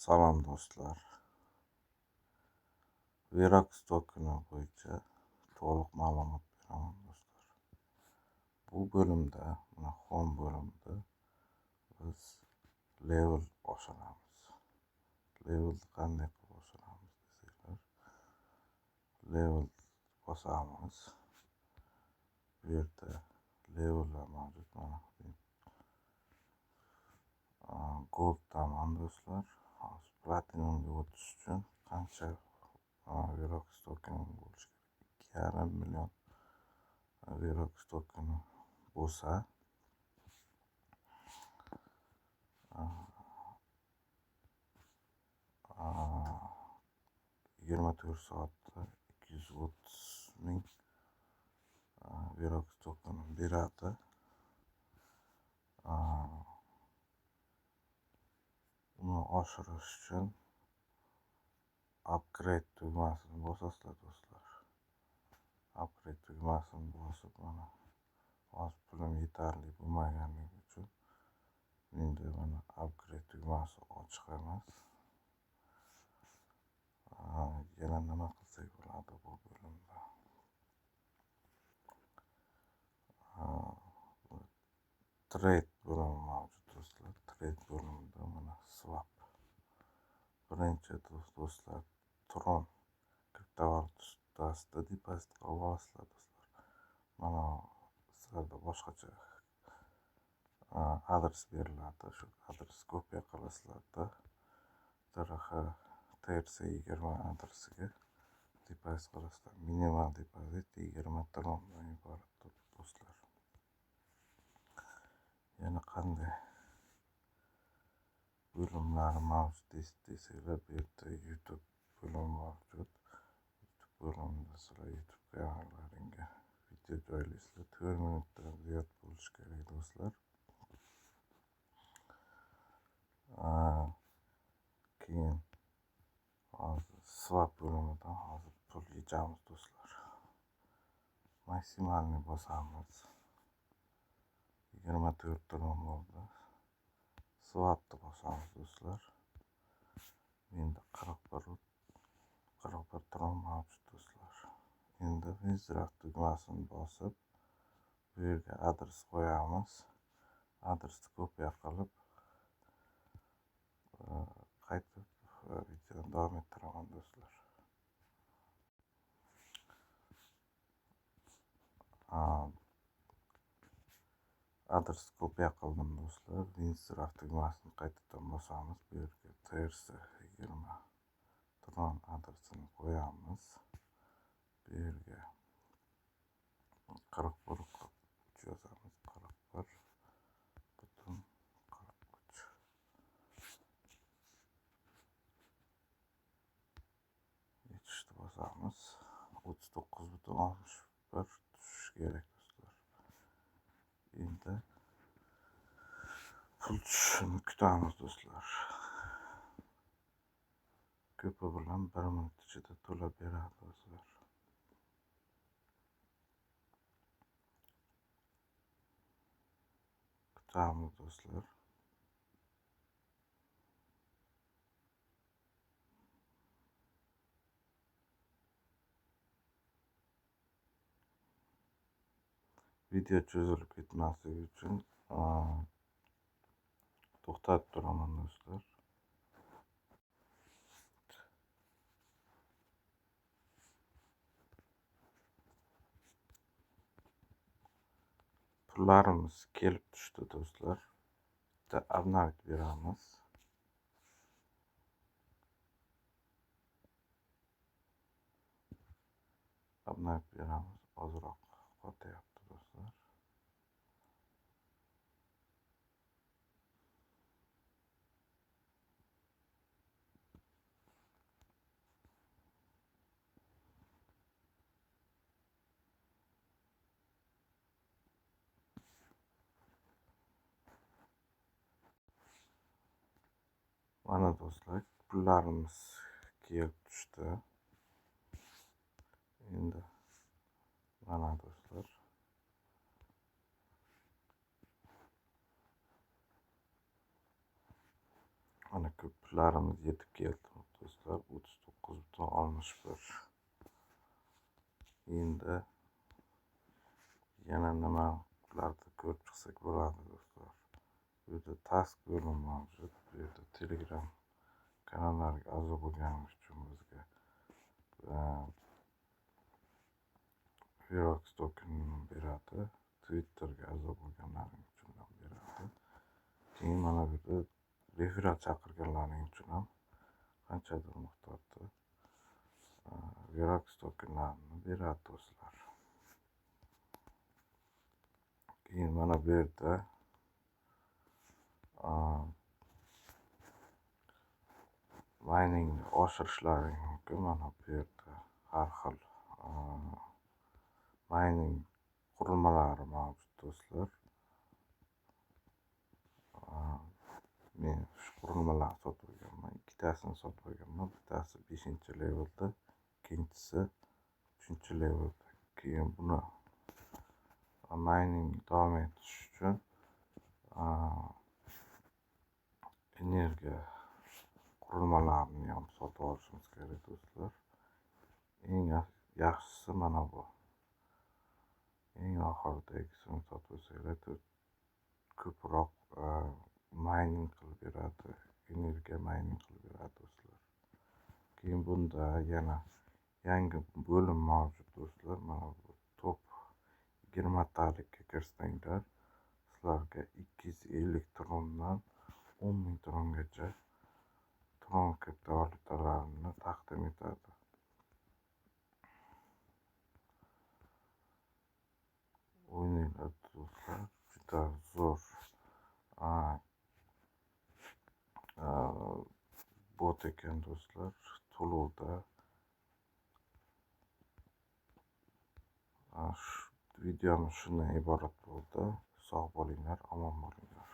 Salom do'stlar. Verox tokeni bo'yicha to'liq ma'lumot beraman do'stlar. Bu bo'limda, mana home bo'limida biz level oshiramiz. Levelni qanday qilib oshiramiz desanglar, level bosamiz. Bu yerda levellar mavjud. Mana golddaman do'stlar. Hozir platinumga o'tish uchun qancha Verox tokeni bo'lishi kerak? 2,5 million Verox tokeni bo'lsa, 24 soatda 230 ming Verox tokeni beradi. Uni oshirish uchun upgrade tugmasini bosasizlar do'stlar. Upgrade tugmasini bosib, mana hozir pulim yetarli bo'lmaganligi uchun menda mana upgrade tugmasi ochiq emas. Yana nima qilsak bo'ladi bu bo'limda? Trade bo'limi mavjud do'stlar. Trade bo'limida mana swap. Birinchi do'stlar, Tron kriptovalyutasida depozit qilib olasizlar do'stlar. Mana sizlarda boshqacha adres beriladi. Shu adresni kopiya qilasizlarda TRX TRC20 adresiga depozit qilasizlar. Minimal depozit 20 trondan iborat do'stlar. Yana qanday bo'limlar mavjud desanglar, bu yerda YouTube bo'limi mavjud. YouTube bo'limida sizlar YouTube kanallaringga video joylaysizlar. 4 minutdan ziyod bo'lishi kerak do'stlar. Keyin hozir swap bo'limidan hozir pul yechamiz do'stlar. Maksimalni bosamiz. 24 tron bo'ldi. Swapni bosamiz do'stlar. Menda 41 tron mavjud do'stlar. Endi withdraw tugmasini bosib, bu yerga adres qo'yamiz. Adresni kopiya qilib qaytib videoni davom ettiraman do'stlar. Adresni kopiya qildim do'stlar. Withdraw tugmasini qaytadan bosamiz. Bu yerga TRC20 Tron adresini qo'yamiz. Bu yerga 41 yozamiz. 41,43 yetishni bosamiz. 39,61 tushishi kerak do'stlar. Endi pul tushishini kutamiz do'stlar. Ko'pi bilan 1 minut ichida to'lab beradi do'stlar. Kutamiz do'stlar. Video cho'zilib ketmasligi uchun to'xtatib turaman do'stlar. Pullarimiz kelib tushdi do'stlar. Bitta obnovit beramiz. Obnovit beramiz. Ozroq qotyapti do'stlar. Mana do'stlar, pullarimiz kelib tushdi. Endi mana do'stlar, mana ko'p pullarimiz yetib keldi do'stlar. 39,61. Endi yana nimalarni ko'rib chiqsak bo'ladi do'stlar. Bu yerda task bo'limi mavjud. Bu yerda Telegram kanallariga a'zo bo'lganimiz uchun bizga Verox tokenini beradi. Twitterga a'zo bo'lganlaring uchun ham beradi. Keyin mana bu yerda referat chaqirganlaring uchun ham qanchadir miqdorda Verox tokenlarini beradi do'stlar. Keyin mana bu yerda miningni oshirishlaring mumkin. Mana bu yerda har xil mining qurilmalari mavjud do'stlar. Men shu qurilmalarni sotib olganman. Ikkitasini sotib olganman. Bittasi 5-levelda, ikkinchisi 3-levelda. Keyin buni mining davom etish uchun energiya qurilmalarini ham sotib olishimiz kerak do'stlar. Eng yaxshisi mana bu. Eng oxiridagisini sotib olsanglar ko'proq mining qilib beradi, energiya mining qilib beradi do'stlar. Keyin bunda yana yangi bo'lim mavjud do'stlar. Mana bu top 20 talikka kirsanglar, sizlarga 250 trondan 10.000 trongacha tron kriptovalyutalarini taqdim etadi. O'ynanglar do'stlar, juda zo'r bot ekan do'stlar. To'lovda videomiz shundan iborat bo'ldi. Sog' bo'linglar, omon bo'linglar.